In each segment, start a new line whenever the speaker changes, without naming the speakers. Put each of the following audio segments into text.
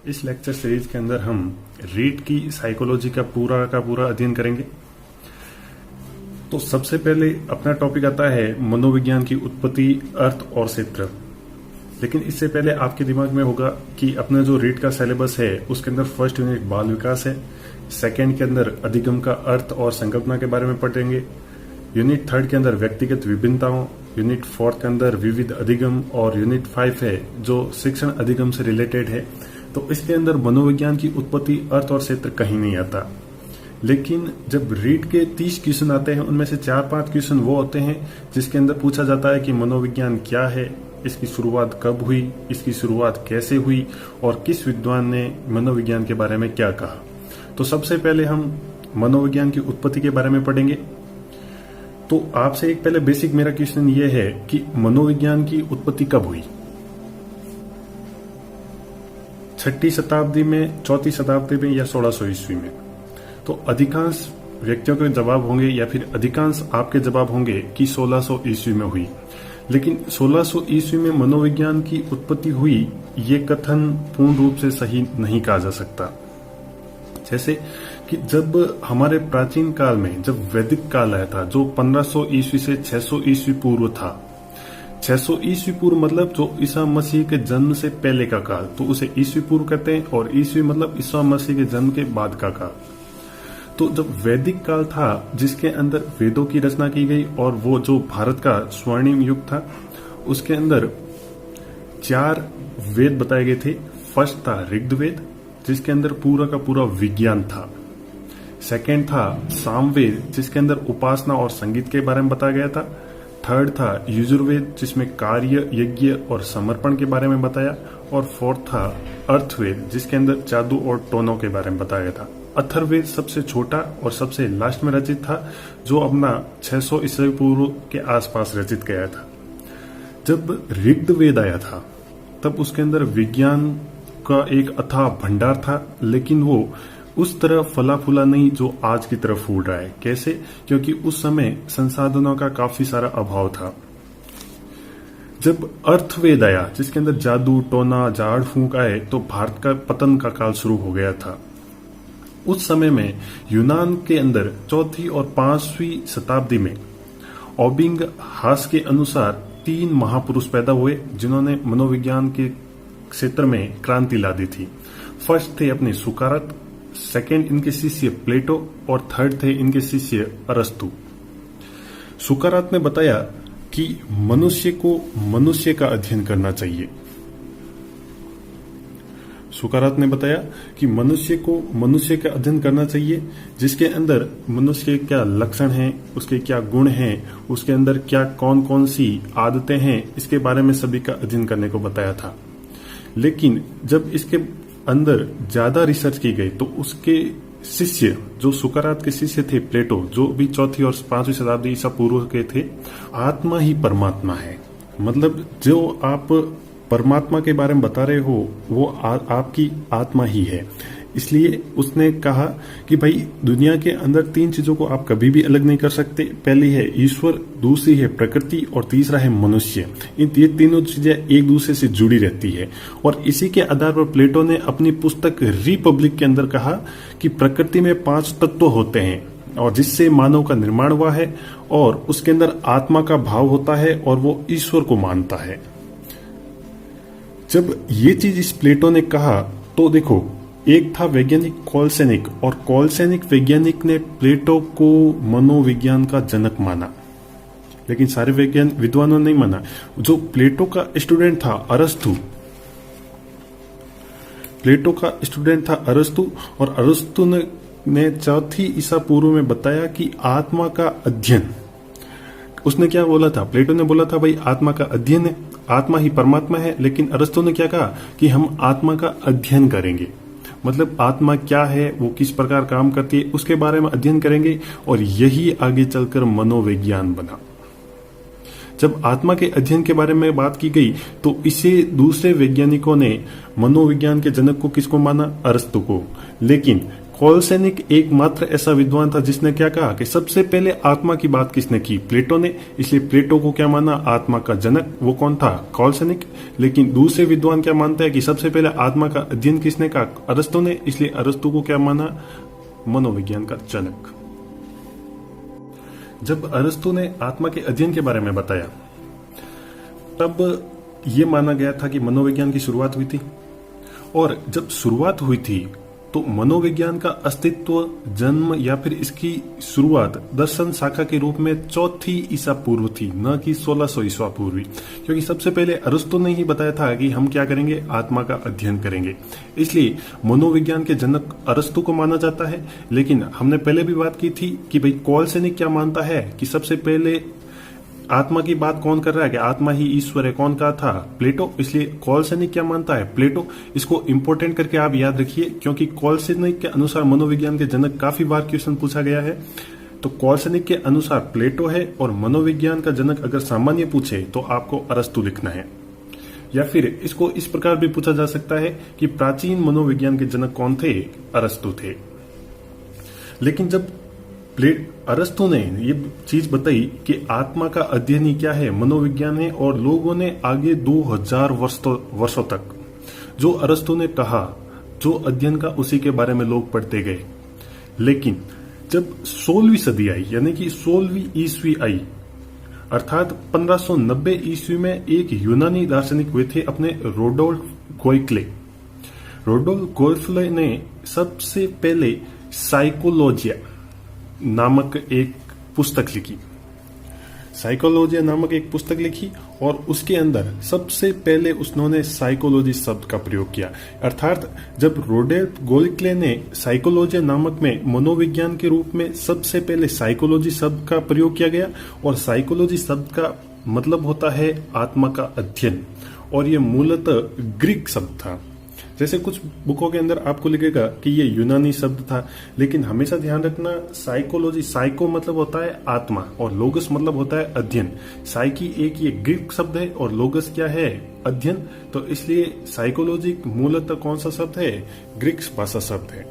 इस lecture series के अंदर हम रीट की साइकोलॉजी का पूरा अध्ययन करेंगे। तो सबसे पहले अपना टॉपिक आता है मनोविज्ञान की उत्पत्ति, अर्थ और क्षेत्र। लेकिन इससे पहले आपके दिमाग में होगा कि अपना जो रीट का सिलेबस है उसके अंदर फर्स्ट यूनिट बाल विकास है, सेकेंड के अंदर अधिगम का अर्थ और संकल्पना के बारे में पढ़ेंगे, यूनिट थर्ड के अंदर व्यक्तिगत विभिन्नताओं, यूनिट फोर्थ के अंदर विविध अधिगम और यूनिट 5 है जो शिक्षण अधिगम से रिलेटेड है। तो इसके अंदर मनोविज्ञान की उत्पत्ति, अर्थ और क्षेत्र कहीं नहीं आता। लेकिन जब रीट के 30 क्वेश्चन आते हैं उनमें से 4-5 क्वेश्चन वो होते हैं जिसके अंदर पूछा जाता है कि मनोविज्ञान क्या है, इसकी शुरुआत कब हुई, इसकी शुरुआत कैसे हुई और किस विद्वान ने मनोविज्ञान के बारे में क्या कहा। तो सबसे पहले हम मनोविज्ञान की उत्पत्ति के बारे में पढ़ेंगे। तो आपसे एक पहले बेसिक मेरा क्वेश्चन ये है कि मनोविज्ञान की उत्पत्ति कब हुई? 6वीं शताब्दी में, 4वीं शताब्दी में या 1600 ईस्वी में? तो अधिकांश व्यक्तियों के जवाब होंगे या फिर अधिकांश आपके जवाब होंगे कि 1600 ईस्वी में हुई। लेकिन 1600 ईस्वी में मनोविज्ञान की उत्पत्ति हुई ये कथन पूर्ण रूप से सही नहीं कहा जा सकता। जैसे कि जब हमारे प्राचीन काल में जब वैदिक काल आया था जो 1500 ईस्वी से 600 ईस्वी पूर्व था, 600 ईस्वी पूर्व मतलब जो ईसा मसीह के जन्म से पहले का काल, तो उसे ईस्वी पूर्व कहते हैं। और ईस्वी मतलब ईसा मसीह के जन्म के बाद का काल। तो जब वैदिक काल था जिसके अंदर वेदों की रचना की गई और वो जो भारत का स्वर्णिम युग था उसके अंदर 4 वेद बताए गए थे। फर्स्ट था ऋग्वेद जिसके अंदर पूरा का पूरा विज्ञान था। सेकेंड था सामवेद जिसके अंदर उपासना और संगीत के बारे में बताया गया था। थर्ड था यजुर्वेद जिसमें कार्य, यज्ञ और समर्पण के बारे में बताया। और फोर्थ था अर्थवेद जिसके अंदर जादू और टोनों के बारे में बताया गया था। अथर्ववेद सबसे छोटा और सबसे लास्ट में रचित था जो अपना 600 ईस्वी पूर्व के आसपास रचित गया था। जब ऋग्वेद आया था तब उसके अंदर विज्ञान का एक अथाह भंडार था, लेकिन वो उस तरह फला फूला नहीं जो आज की तरफ फूल रहा है। कैसे? क्योंकि उस समय संसाधनों का काफी सारा अभाव था। जब अर्थवेद आया जिसके अंदर जादू, टोना, झाड़ फूंक आए तो भारत का पतन का काल शुरू हो गया था। उस समय में यूनान के अंदर 4वीं और 5वीं शताब्दी में ओबिंग हास के अनुसार 3 महापुरुष पैदा हुए जिन्होंने मनोविज्ञान के क्षेत्र में क्रांति ला दी थी। फर्स्ट थे अपने सुकरात, सेकेंड इनके शिष्य प्लेटो और थर्ड थे इनके शिष्य अरस्तु। सुकरात ने बताया कि मनुष्य को मनुष्य का अध्ययन करना चाहिए। सुकरात ने बताया कि मनुष्य को मनुष्य का अध्ययन करना चाहिए जिसके अंदर मनुष्य के क्या लक्षण हैं, उसके क्या गुण हैं, उसके अंदर क्या कौन कौन सी आदतें हैं, इसके बारे में सभी का अध्ययन करने को बताया था। लेकिन जब इसके अंदर ज्यादा रिसर्च की गई तो उसके शिष्य जो सुकरात के शिष्य थे प्लेटो, जो भी 4वीं और 5वीं शताब्दी ईसा पूर्व के थे, आत्मा ही परमात्मा है। मतलब जो आप परमात्मा के बारे में बता रहे हो वो आपकी आत्मा ही है। इसलिए उसने कहा कि भाई दुनिया के अंदर 3 चीजों को आप कभी भी अलग नहीं कर सकते। पहली है ईश्वर, दूसरी है प्रकृति और तीसरा है मनुष्य। ये तीनों चीजें एक दूसरे से जुड़ी रहती है। और इसी के आधार पर प्लेटो ने अपनी पुस्तक रिपब्लिक के अंदर कहा कि प्रकृति में 5 तत्व होते हैं और जिससे मानव का निर्माण हुआ है और उसके अंदर आत्मा का भाव होता है और वो ईश्वर को मानता है। जब ये चीज इस प्लेटो ने कहा तो देखो, एक था वैज्ञानिक कोलसेनिक और कोलसेनिक वैज्ञानिक ने प्लेटो को मनोविज्ञान का जनक माना, लेकिन सारे विद्वानों ने नहीं माना। जो प्लेटो का स्टूडेंट था अरस्तु, प्लेटो का स्टूडेंट था अरस्तु, और अरस्तु ने 4वीं ईसा पूर्व में बताया कि आत्मा का अध्ययन, उसने क्या बोला था? प्लेटो ने बोला था भाई आत्मा का अध्ययन है, आत्मा ही परमात्मा है। लेकिन अरस्तु ने क्या कहा कि हम आत्मा का अध्ययन करेंगे। मतलब आत्मा क्या है, वो किस प्रकार काम करती है, उसके बारे में अध्ययन करेंगे और यही आगे चलकर मनोविज्ञान बना। जब आत्मा के अध्ययन के बारे में बात की गई तो इसे दूसरे वैज्ञानिकों ने मनोविज्ञान के जनक को किसको माना? अरस्तु को। लेकिन कॉलसेनिक एकमात्र ऐसा विद्वान था जिसने क्या कहा कि सबसे पहले आत्मा की बात किसने की? प्लेटो ने। इसलिए प्लेटो को क्या माना? आत्मा का जनक। वो कौन था? कॉलसेनिक। लेकिन दूसरे विद्वान क्या मानते हैं कि सबसे पहले आत्मा का अध्ययन किसने कहा? अरस्तु ने। इसलिए अरस्तु को क्या माना? मनोविज्ञान का जनक। जब अरस्तु ने आत्मा के अध्ययन के बारे में बताया तब यह माना गया था कि मनोविज्ञान की शुरुआत हुई थी। और जब शुरुआत हुई थी तो मनोविज्ञान का अस्तित्व, जन्म या फिर इसकी शुरुआत दर्शन शाखा के रूप में 4वीं ईसा पूर्व थी, न कि 1600 ईसा पूर्व। क्योंकि सबसे पहले अरस्तु ने ही बताया था कि हम क्या करेंगे? आत्मा का अध्ययन करेंगे। इसलिए मनोविज्ञान के जनक अरस्तु को माना जाता है। लेकिन हमने पहले भी बात की थी कि भाई कॉलसेनिक क्या मानता है कि सबसे पहले आत्मा की बात कौन कर रहा है कि आत्मा ही ईश्वर है? कौन कहा था? प्लेटो। इसलिए कॉलसेनिक क्या मानता है? प्लेटो। इसको इंपॉर्टेंट करके आप याद रखिए, क्योंकि कॉलसेनिक के अनुसार मनोविज्ञान के जनक काफी बार क्वेश्चन पूछा गया है। तो कॉलसेनिक के अनुसार प्लेटो है और मनोविज्ञान का जनक अगर सामान्य पूछे तो आपको अरस्तु लिखना है। या फिर इसको इस प्रकार भी पूछा जा सकता है कि प्राचीन मनोविज्ञान के जनक कौन थे? अरस्तु थे। लेकिन जब अरस्तु ने ये चीज बताई कि आत्मा का अध्ययन ही क्या है? मनोविज्ञान है, और लोगों ने आगे 2000 वर्षों तक जो अरस्तु ने कहा, जो अध्ययन का, उसी के बारे में लोग पढ़ते गए। लेकिन जब 16वीं सदी आई, यानी कि 16वीं ईस्वी आई, अर्थात 1590 ईस्वी में एक यूनानी दार्शनिक हुए थे अपने रोडोल्फ गोइक्ले। रोडोल्फ गोइक्ले ने सबसे पहले साइकोलॉजिया नामक एक पुस्तक लिखी। साइकोलॉजिया नामक एक पुस्तक लिखी और उसके अंदर सबसे पहले उन्होंने साइकोलॉजी शब्द का प्रयोग किया। अर्थात जब रोडोल्फ गोइक्ले ने साइकोलॉजिया नामक में मनोविज्ञान के रूप में सबसे पहले साइकोलॉजी शब्द का प्रयोग किया गया, और साइकोलॉजी शब्द का मतलब होता है आत्मा का अध्ययन, और यह मूलतः ग्रीक शब्द था। जैसे कुछ बुकों के अंदर आपको लिखेगा कि ये यूनानी शब्द था, लेकिन हमेशा ध्यान रखना साइकोलॉजी, साइको मतलब होता है आत्मा और लोगस मतलब होता है अध्ययन। साइकी एक ये ग्रीक शब्द है और लोगस क्या है? अध्ययन। तो इसलिए साइकोलॉजी मूलतः कौन सा शब्द है? ग्रीक भाषा शब्द है।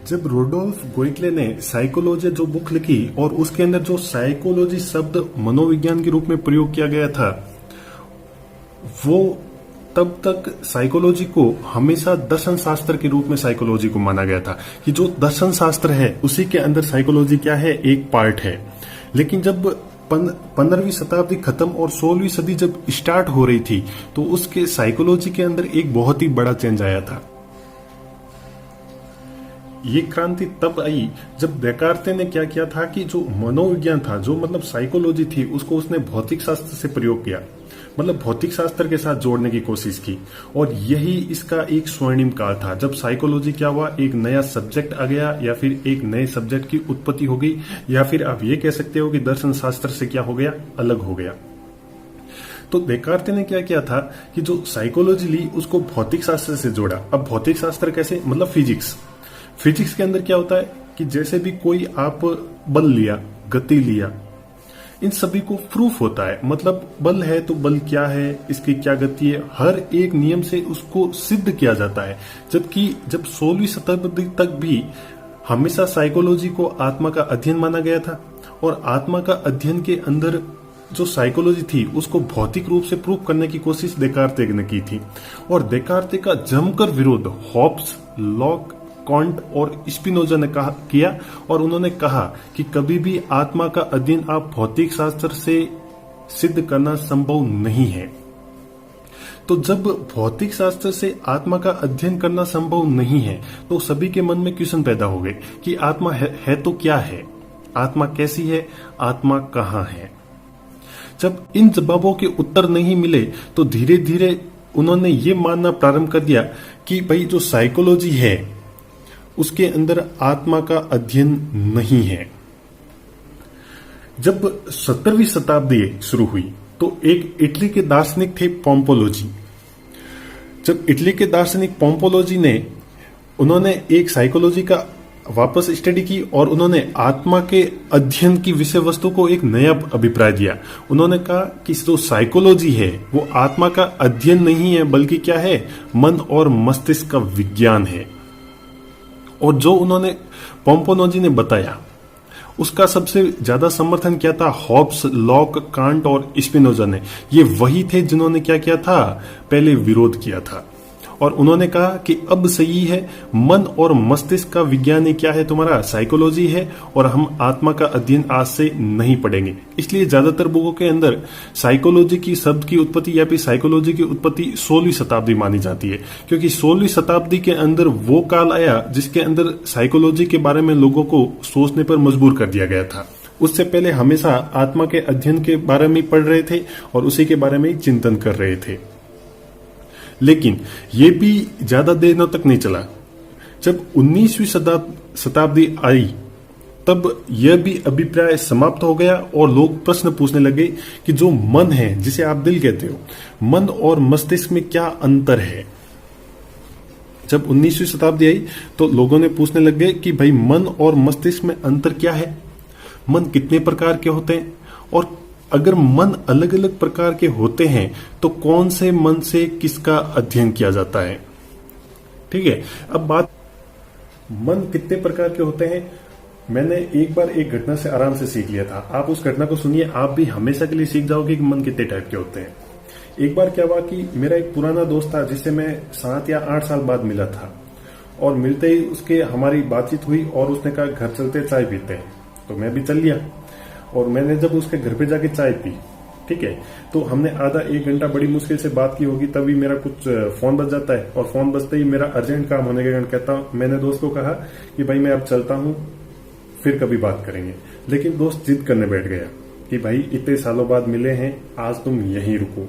जब रोडोल्फ गोइक्ले ने साइकोलॉजी जो बुक लिखी और उसके अंदर जो साइकोलॉजी शब्द मनोविज्ञान के रूप में प्रयोग किया गया था, वो तब तक साइकोलॉजी को हमेशा दर्शन शास्त्र के रूप में साइकोलॉजी को माना गया था कि जो दर्शन शास्त्र है उसी के अंदर साइकोलॉजी क्या है? एक पार्ट है। लेकिन जब 15वीं शताब्दी खत्म और 16वीं सदी जब स्टार्ट हो रही थी तो उसके साइकोलॉजी के अंदर एक बहुत ही बड़ा चेंज आया था। ये क्रांति तब आई जब डेकार्ते ने क्या किया था कि जो मनोविज्ञान था, जो मतलब साइकोलॉजी थी, उसको उसने भौतिक शास्त्र से प्रयोग किया, मतलब भौतिक शास्त्र के साथ जोड़ने की कोशिश की। और यही इसका एक स्वर्णिम काल था जब साइकोलॉजी क्या हुआ? एक नया सब्जेक्ट आ गया, या फिर एक नए सब्जेक्ट की उत्पत्ति हो गई, या फिर आप ये कह सकते हो कि दर्शन शास्त्र से क्या हो गया? अलग हो गया। तो डेकार्ते ने क्या किया था कि जो साइकोलॉजी ली उसको भौतिक शास्त्र से जोड़ा। अब भौतिक शास्त्र कैसे? मतलब फिजिक्स। फिजिक्स के अंदर क्या होता है कि जैसे भी कोई आप बल लिया, गति लिया, इन सभी को प्रूफ होता है। मतलब बल है तो बल क्या है, इसकी क्या गति है, हर एक नियम से उसको सिद्ध किया जाता है। जबकि जब 16वीं शताब्दी तक भी हमेशा साइकोलॉजी को आत्मा का अध्ययन माना गया था, और आत्मा का अध्ययन के अंदर जो साइकोलॉजी थी उसको भौतिक रूप से प्रूफ करने की कोशिश डेकार्ते ने की थी। और डेकार्ते का जमकर विरोध हॉब्स, लॉक, कॉन्ट और स्पिनोजा ने किया, और उन्होंने कहा कि कभी भी आत्मा का अध्ययन आप भौतिक शास्त्र से सिद्ध करना संभव नहीं है। तो जब भौतिक शास्त्र से आत्मा का अध्ययन करना संभव नहीं है तो सभी के मन में क्वेश्चन पैदा हो गए कि आत्मा है तो क्या है, आत्मा कैसी है, आत्मा कहाँ है। जब इन जवाबों के उत्तर नहीं मिले तो धीरे धीरे उन्होंने ये मानना प्रारंभ कर दिया कि भाई जो साइकोलॉजी है उसके अंदर आत्मा का अध्ययन नहीं है। जब 17वीं शताब्दी शुरू हुई तो एक इटली के दार्शनिक थे पोम्पोलोजी। जब इटली के दार्शनिक पोम्पोलोजी ने उन्होंने एक साइकोलॉजी का वापस स्टडी की और उन्होंने आत्मा के अध्ययन की विषय वस्तु को एक नया अभिप्राय दिया। उन्होंने कहा कि जो साइकोलॉजी है वो आत्मा का अध्ययन नहीं है, बल्कि क्या है, मन और मस्तिष्क का विज्ञान है। और जो उन्होंने पोम्पोनोजी ने बताया उसका सबसे ज्यादा समर्थन किया था हॉब्स, लॉक, कांट और स्पिनोजा ने। ये वही थे जिन्होंने क्या किया था, पहले विरोध किया था। और उन्होंने कहा कि अब सही है, मन और मस्तिष्क का विज्ञान क्या है, तुम्हारा साइकोलॉजी है, और हम आत्मा का अध्ययन आज से नहीं पढ़ेंगे। इसलिए ज्यादातर बुकों के अंदर साइकोलॉजी की शब्द की उत्पत्ति या फिर साइकोलॉजी की उत्पत्ति 16वीं शताब्दी मानी जाती है, क्योंकि 16वीं शताब्दी के अंदर वो काल आया जिसके अंदर साइकोलॉजी के बारे में लोगों को सोचने पर मजबूर कर दिया गया था। उससे पहले हमेशा आत्मा के अध्ययन के बारे में पढ़ रहे थे और उसी के बारे में चिंतन कर रहे थे। लेकिन ये भी ज्यादा देर तक नहीं चला। जब 19वीं शताब्दी आई तब यह भी अभिप्राय समाप्त हो गया और लोग प्रश्न पूछने लगे कि जो मन है, जिसे आप दिल कहते हो, मन और मस्तिष्क में क्या अंतर है। जब 19वीं शताब्दी आई तो लोगों ने पूछने लगे कि भाई मन और मस्तिष्क में अंतर क्या है, मन कितने प्रकार के होते हैं, और अगर मन अलग अलग प्रकार के होते हैं तो कौन से मन से किसका अध्ययन किया जाता है। ठीक है, अब बात मन कितने प्रकार के होते हैं, मैंने एक बार एक घटना से आराम से सीख लिया था। आप उस घटना को सुनिए, आप भी हमेशा के लिए सीख जाओगे कि मन कितने टाइप के होते हैं। एक बार क्या हुआ कि मेरा एक पुराना दोस्त था जिससे मैं 7 या 8 साल बाद मिला था, और मिलते ही उसके हमारी बातचीत हुई और उसने कहा घर चलते चाय पीते हैं। तो मैं भी चल लिया और मैंने जब उसके घर पे जाके चाय पी, ठीक है, तो हमने आधा 1 घंटा बड़ी मुश्किल से बात की होगी, तभी मेरा कुछ फोन बज जाता है, और फोन बजते ही मेरा अर्जेंट काम होने के कारण कहता हूं, मैंने दोस्त को कहा कि भाई मैं अब चलता हूं, फिर कभी बात करेंगे। लेकिन दोस्त जिद करने बैठ गया कि भाई इतने सालों बाद मिले हैं, आज तुम यहीं रुको।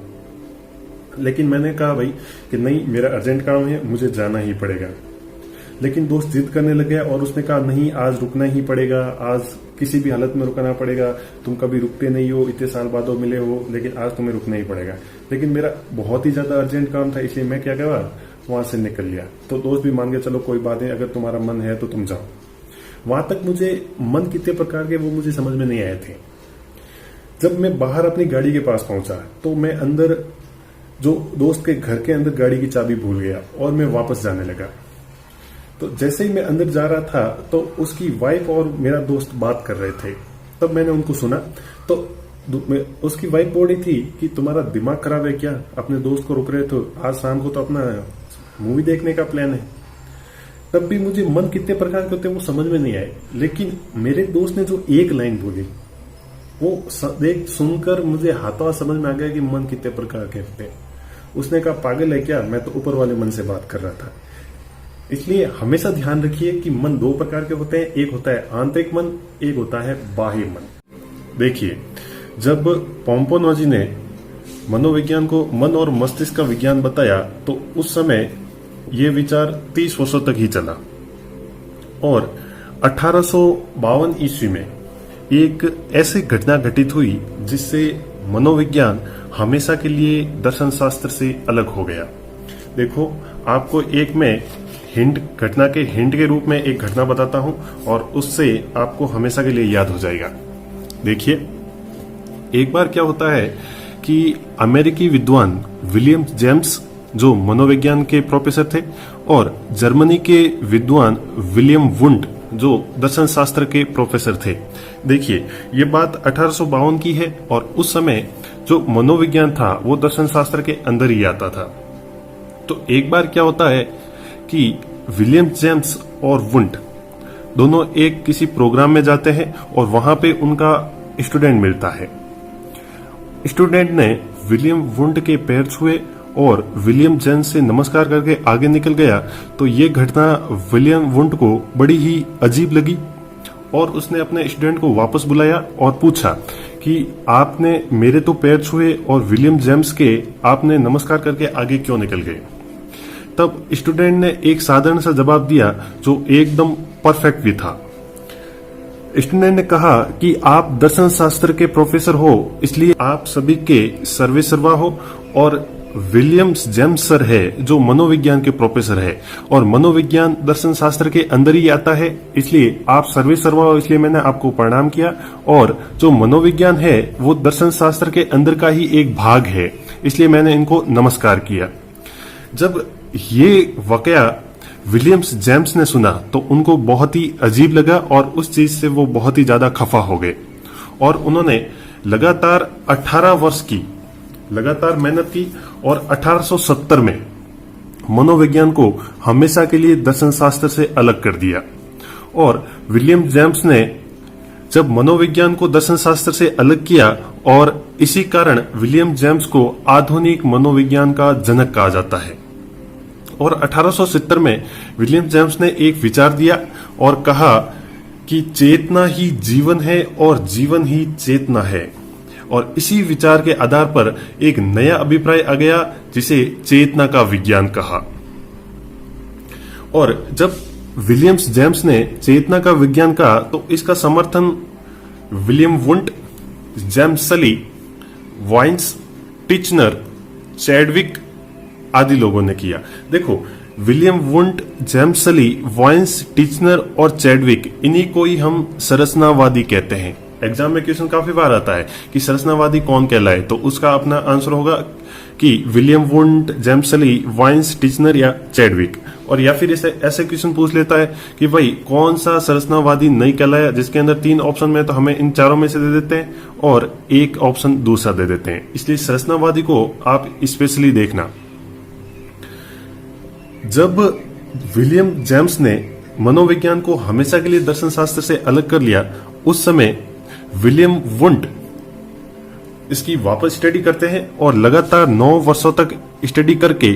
लेकिन मैंने कहा भाई कि नहीं, मेरा अर्जेंट काम है, मुझे जाना ही पड़ेगा। लेकिन दोस्त जिद करने लग गया और उसने कहा नहीं, आज रुकना ही पड़ेगा, आज किसी भी हालत में रुकना पड़ेगा, तुम कभी रुकते नहीं हो, इतने साल बाद मिले हो, लेकिन आज तुम्हें रुकना ही पड़ेगा। लेकिन मेरा बहुत ही ज्यादा अर्जेंट काम था, इसलिए मैं क्या करा, वहां से निकल लिया। तो दोस्त भी मान के चलो कोई बात नहीं, अगर तुम्हारा मन है तो तुम जाओ। वहां तक मुझे मन कितने प्रकार के वो मुझे समझ में नहीं आए थे। जब मैं बाहर अपनी गाड़ी के पास पहुंचा तो मैं अंदर जो दोस्त के घर के अंदर गाड़ी की चाबी भूल गया और मैं वापस जाने लगा। तो जैसे ही मैं अंदर जा रहा था तो उसकी वाइफ और मेरा दोस्त बात कर रहे थे। तब मैंने उनको सुना तो उसकी वाइफ बोल रही थी कि तुम्हारा दिमाग खराब है क्या, अपने दोस्त को रुक रहे थे, आज शाम को तो अपना मूवी देखने का प्लान है। तब भी मुझे मन कितने प्रकार के होते हैं वो समझ में नहीं आए। लेकिन मेरे दोस्त ने जो एक लाइन बोली वो देख सुनकर मुझे हाथों समझ में आ गया कि मन कितने प्रकार के होते हैं। उसने कहा पागल है क्या, मैं तो ऊपर वाले मन से बात कर रहा था। इसलिए हमेशा ध्यान रखिए कि मन 2 प्रकार के होते हैं, एक होता है आंतरिक मन, एक होता है बाह्य मन। देखिए, जब पोम्पोनोजी ने मनोविज्ञान को मन और मस्तिष्क का विज्ञान बताया तो उस समय ये विचार 30 वर्षों तक ही चला, और 1852 ईस्वी में एक ऐसी घटना घटित हुई जिससे मनोविज्ञान हमेशा के लिए दर्शन शास्त्र से अलग हो गया। देखो, आपको एक मैं घटना के हिंट के रूप में एक घटना बताता हूं और उससे आपको हमेशा के लिए याद हो जाएगा। देखिए, एक बार क्या होता है कि अमेरिकी विद्वान विलियम जेम्स जो मनोविज्ञान के प्रोफेसर थे और जर्मनी के विद्वान विलियम वुंड जो दर्शन शास्त्र के प्रोफेसर थे। देखिए, ये बात 1852 की है और उस समय जो मनोविज्ञान था वो दर्शन शास्त्र के अंदर ही आता था। तो एक बार क्या होता है कि विलियम जेम्स और वुंड दोनों एक किसी प्रोग्राम में जाते हैं और वहां पे उनका स्टूडेंट मिलता है। स्टूडेंट ने विलियम वुंड के पैर छुए और विलियम जेम्स से नमस्कार करके आगे निकल गया। तो ये घटना विलियम वुंड को बड़ी ही अजीब लगी और उसने अपने स्टूडेंट को वापस बुलाया और पूछा कि आपने मेरे तो पैर छुए और विलियम जेम्स के आपने नमस्कार करके आगे क्यों निकल गए। तब स्टूडेंट ने एक साधारण सा जवाब दिया जो एकदम परफेक्ट भी था। स्टूडेंट ने कहा कि आप दर्शन शास्त्र के प्रोफेसर हो, इसलिए आप सभी के सर्वे सर्वा हो और विलियम्स जेम्स सर है जो मनोविज्ञान के प्रोफेसर है, और मनोविज्ञान दर्शन शास्त्र के अंदर ही आता है, इसलिए आप सर्वे सर्वा हो, इसलिए मैंने आपको प्रणाम किया। और जो मनोविज्ञान है वो दर्शन शास्त्र के अंदर का ही एक भाग है, इसलिए मैंने इनको नमस्कार किया। जब ये वाकया विलियम्स जेम्स ने सुना तो उनको बहुत ही अजीब लगा और उस चीज से वो बहुत ही ज्यादा खफा हो गए, और उन्होंने लगातार 18 वर्ष की लगातार मेहनत की और 1870 में मनोविज्ञान को हमेशा के लिए दर्शन शास्त्र से अलग कर दिया। और विलियम जेम्स ने जब मनोविज्ञान को दर्शन शास्त्र से अलग किया, और इसी कारण विलियम जेम्स को आधुनिक मनोविज्ञान का जनक कहा जाता है। और 1870 में विलियम जेम्स ने एक विचार दिया और कहा कि चेतना ही जीवन है और जीवन ही चेतना है, और इसी विचार के आधार पर एक नया अभिप्राय आ गया जिसे चेतना का विज्ञान कहा। और जब विलियम्स जेम्स ने चेतना का विज्ञान कहा तो इसका समर्थन विलियम वुंट, जेम्स सली, वाइन्स, टिचनर, चैडविक आदि लोगों ने किया। देखो, विलियम वुंट, जेम्स सली, वाइन्स, टिचनर और चैडविक, इन्हीं को ही हम संरचनावादी कहते हैं। एग्जाम में क्वेश्चन काफी बार आता है कि संरचनावादी कौन कहलाए, तो उसका अपना आंसर होगा कि विलियम वुंट, जेम्स सली, वाइन्स, टिचनर या चैडविक। और या फिर ऐसे क्वेश्चन पूछ लेता है कि भाई कौन सा संरचनावादी नहीं कहलाया, जिसके अंदर 3 ऑप्शन में, तो हमें इन चारों में से दे देते हैं और एक ऑप्शन दूसरा दे देते हैं। इसलिए संरचनावादी को आप स्पेशली देखना। जब विलियम जेम्स ने मनोविज्ञान को हमेशा के लिए दर्शन शास्त्र से अलग कर लिया, उस समय विलियम वुंट इसकी वापस स्टडी करते हैं और लगातार 9 वर्षों तक स्टडी करके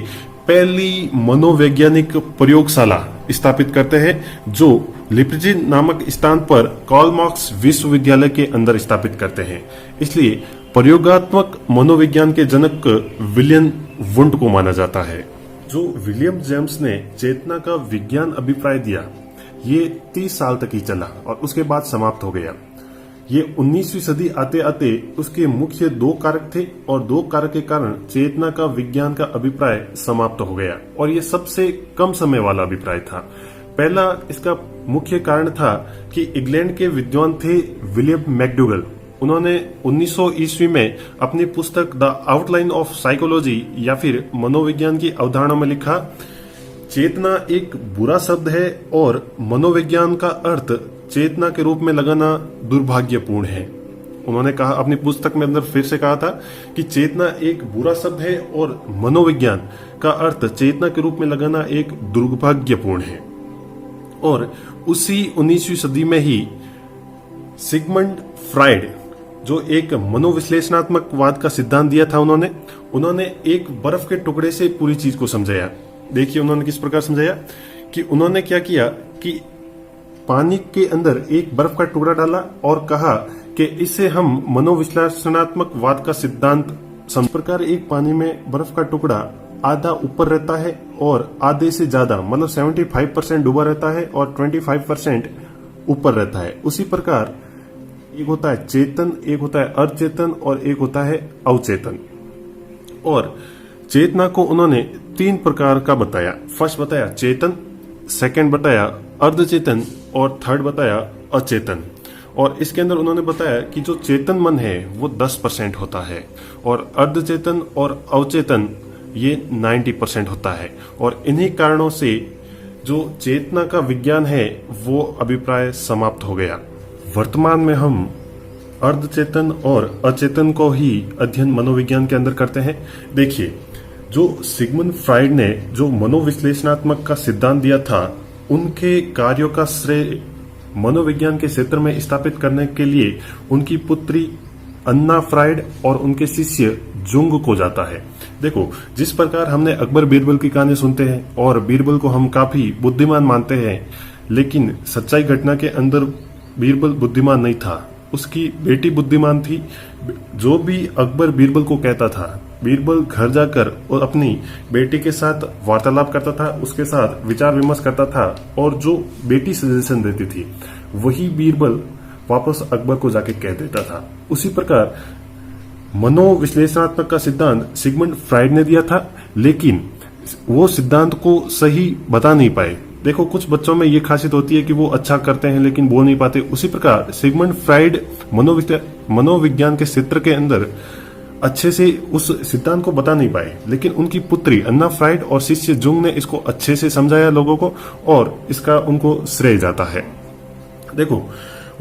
पहली मनोवैज्ञानिक प्रयोगशाला स्थापित करते हैं, जो लिप्जिग नामक स्थान पर कार्ल मार्क्स विश्वविद्यालय के अंदर स्थापित करते हैं। इसलिए प्रयोगात्मक मनोविज्ञान के जनक विलियम वुंट को माना जाता है। जो विलियम जेम्स ने चेतना का विज्ञान अभिप्राय दिया, ये 30 साल तक ही चला और उसके बाद समाप्त हो गया। ये 19वीं सदी आते आते उसके मुख्य 2 कारक थे, और 2 कारक के कारण चेतना का विज्ञान का अभिप्राय समाप्त हो गया, और ये सबसे कम समय वाला अभिप्राय था। पहला इसका मुख्य कारण था कि इंग्लैंड के विद्वान थे विलियम मैकडूगल। उन्होंने 1900 ईस्वी में अपनी पुस्तक द आउटलाइन ऑफ साइकोलॉजी या फिर मनोविज्ञान की अवधारणा में लिखा, चेतना एक बुरा शब्द है और मनोविज्ञान का अर्थ चेतना के रूप में लगाना दुर्भाग्यपूर्ण है। उन्होंने कहा, अपनी पुस्तक में अंदर फिर से कहा था कि चेतना एक बुरा शब्द है और मनोविज्ञान का अर्थ चेतना के रूप में लगाना एक दुर्भाग्यपूर्ण है। और उसी 19वीं सदी में ही सिगमंड फ्राइड, जो एक मनोविश्लेषणात्मक का सिद्धांत दिया था, उन्होंने एक बर्फ के टुकड़े से पूरी चीज को समझाया। देखिए उन्होंने किस प्रकार समझाया कि उन्होंने क्या किया कि पानी के अंदर एक बर्फ का टुकड़ा डाला और कहा कि इससे हम मनोविश्लेषणात्मक वाद का सिद्धांत समझ। प्रकार एक पानी में बर्फ का टुकड़ा आधा ऊपर रहता है और आधे से ज्यादा मतलब 75% डूबा रहता है और 25% ऊपर रहता है। उसी प्रकार एक होता है चेतन, एक होता है अर्धचेतन और एक होता है अवचेतन। और चेतना को उन्होंने 3 प्रकार का बताया। फर्स्ट बताया चेतन, सेकंड बताया अर्धचेतन और थर्ड बताया अचेतन। और इसके अंदर उन्होंने बताया कि जो चेतन मन है वो 10% होता है और अर्धचेतन और अवचेतन ये 90% होता है। और इन्हीं कारणों से जो चेतना का विज्ञान है वो अभिप्राय समाप्त हो गया। वर्तमान में हम अर्धचेतन और अचेतन को ही अध्ययन मनोविज्ञान के अंदर करते हैं। देखिए, जो सिगमंड फ्राइड ने जो मनोविश्लेषणात्मक का सिद्धांत दिया था, उनके कार्यों का श्रेय मनोविज्ञान के क्षेत्र में स्थापित करने के लिए उनकी पुत्री अन्ना फ्राइड और उनके शिष्य जुंग को जाता है। देखो, जिस प्रकार हमने अकबर बीरबल की कहानी सुनते हैं और बीरबल को हम काफी बुद्धिमान मानते हैं, लेकिन सच्चाई घटना के अंदर बीरबल बुद्धिमान नहीं था, उसकी बेटी बुद्धिमान थी। जो भी अकबर बीरबल को कहता था, बीरबल घर जाकर और अपनी बेटी के साथ वार्तालाप करता था, उसके साथ विचार विमर्श करता था और जो बेटी सजेशन देती थी वही बीरबल वापस अकबर को जाके कह देता था। उसी प्रकार मनोविश्लेषणात्मक का सिद्धांत सिगमंड फ्राइड ने दिया था, लेकिन वो सिद्धांत को सही बता नहीं पाए। देखो, कुछ बच्चों में ये खासियत होती है कि वो अच्छा करते हैं लेकिन बोल नहीं पाते। उसी प्रकार सिगमंड फ्राइड मनोविज्ञान के क्षेत्र के अंदर अच्छे से उस सिद्धांत को बता नहीं पाए, लेकिन उनकी पुत्री अन्ना फ्राइड और शिष्य जुंग ने इसको अच्छे से समझाया लोगों को, और इसका उनको श्रेय जाता है। देखो,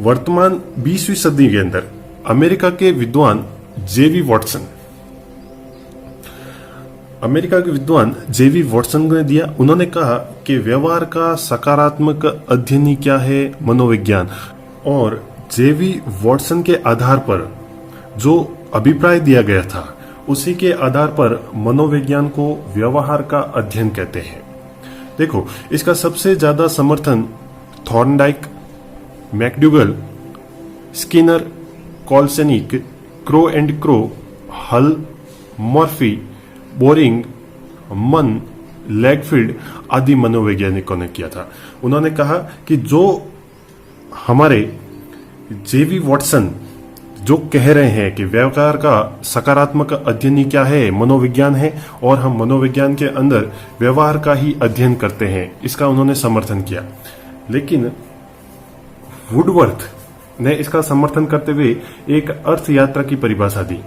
वर्तमान 20वीं सदी के अंदर अमेरिका के विद्वान जेवी वॉटसन ने दिया। उन्होंने कहा कि व्यवहार का सकारात्मक अध्ययन ही क्या है, मनोविज्ञान। और जेवी वॉटसन के आधार पर जो अभिप्राय दिया गया था, उसी के आधार पर मनोविज्ञान को व्यवहार का अध्ययन कहते हैं। देखो, इसका सबसे ज्यादा समर्थन थॉर्नडाइक, मैकडूगल, स्किनर, कॉल्सेनिक, Crow and Crow, Hull, Murphy, Boring, Munn, Langfeld आदि मनोवैज्ञानिकों ने किया था। उन्होंने कहा कि जो हमारे जेवी वॉटसन जो कह रहे हैं कि व्यवहार का सकारात्मक अध्ययन ही क्या है, मनोविज्ञान है, और हम मनोविज्ञान के अंदर व्यवहार का ही अध्ययन करते हैं, इसका उन्होंने समर्थन किया। लेकिन वुडवर्थ ने इसका समर्थन करते हुए एक अर्थ यात्रा की परिभाषा दी।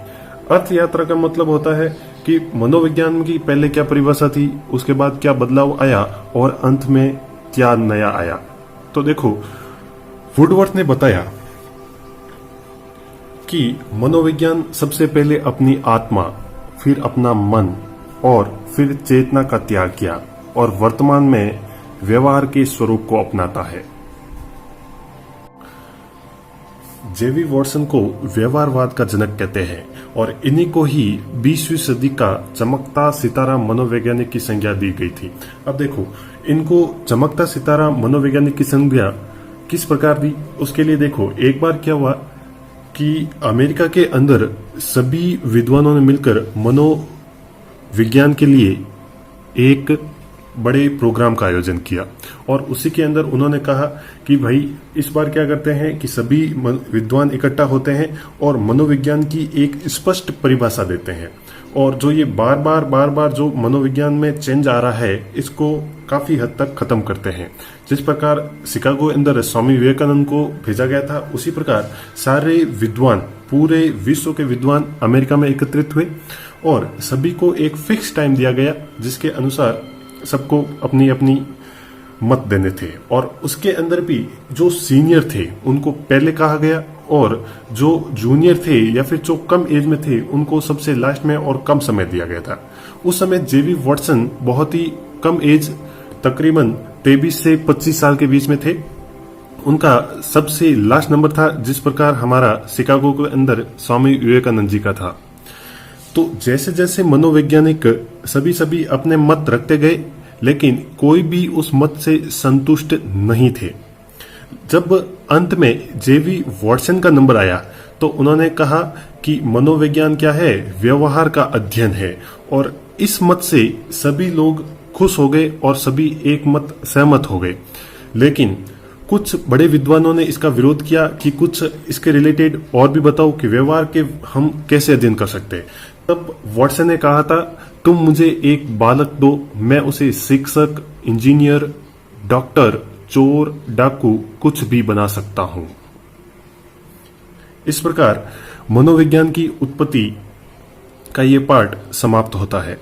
अर्थ यात्रा का मतलब होता है कि मनोविज्ञान की पहले क्या परिभाषा थी, उसके बाद क्या बदलाव आया, और अंत में क्या नया आया। तो देखो, वुडवर्थ ने बताया कि मनोविज्ञान सबसे पहले अपनी आत्मा, फिर अपना मन और फिर चेतना का त्याग किया, और वर्तमान में व्यवहार के स्वरूप को अपनाता है। जेवी वॉटसन को व्यवहारवाद का जनक कहते हैं, और इन्हीं को ही 20वीं सदी का चमकता सितारा मनोवैज्ञानिक की संज्ञा दी गई थी। अब देखो, इनको चमकता सितारा मनोवैज्ञानिक की संज्ञा किस प्रकार दी, उसके लिए देखो, एक बार क्या हुआ कि अमेरिका के अंदर सभी विद्वानों ने मिलकर मनोविज्ञान के लिए एक बड़े प्रोग्राम का आयोजन किया, और उसी के अंदर उन्होंने कहा कि भाई इस बार क्या करते हैं कि सभी विद्वान इकट्ठा होते हैं और मनोविज्ञान की एक स्पष्ट परिभाषा देते हैं, और जो ये बार बार जो मनोविज्ञान में चेंज आ रहा है, इसको काफी हद तक खत्म करते हैं। जिस प्रकार शिकागो के अंदर स्वामी विवेकानंद को भेजा गया था, उसी प्रकार सारे विद्वान, पूरे विश्व के विद्वान अमेरिका में एकत्रित हुए, और सभी को एक फिक्स टाइम दिया गया जिसके अनुसार सबको अपनी अपनी मत देने थे। और उसके अंदर भी जो सीनियर थे उनको पहले कहा गया, और जो जूनियर थे या फिर जो कम एज में थे उनको सबसे लास्ट में और कम समय दिया गया था। उस समय जेवी वॉटसन बहुत ही कम एज, तकरीबन 23 से 25 साल के बीच में थे। उनका सबसे लास्ट नंबर था, जिस प्रकार हमारा शिकागो के अंदर स्वामी विवेकानंद जी का था। तो जैसे जैसे मनोवैज्ञानिक सभी अपने मत रखते गए, लेकिन कोई भी उस मत से संतुष्ट नहीं थे। जब अंत में जेवी वॉटसन का नंबर आया, तो उन्होंने कहा कि मनोविज्ञान क्या है, व्यवहार का अध्ययन है, और इस मत से सभी लोग खुश हो गए और सभी एक मत सहमत हो गए। लेकिन कुछ बड़े विद्वानों ने इसका विरोध किया कि कुछ इसके रिलेटेड और भी बताओ कि व्यवहार के हम कैसे अध्ययन कर सकते हैं। तब वॉटसन ने कहा था, तुम मुझे एक बालक दो, मैं उसे शिक्षक, इंजीनियर, डॉक्टर, चोर, डाकू कुछ भी बना सकता हूं। इस प्रकार मनोविज्ञान की उत्पत्ति का ये पार्ट समाप्त होता है।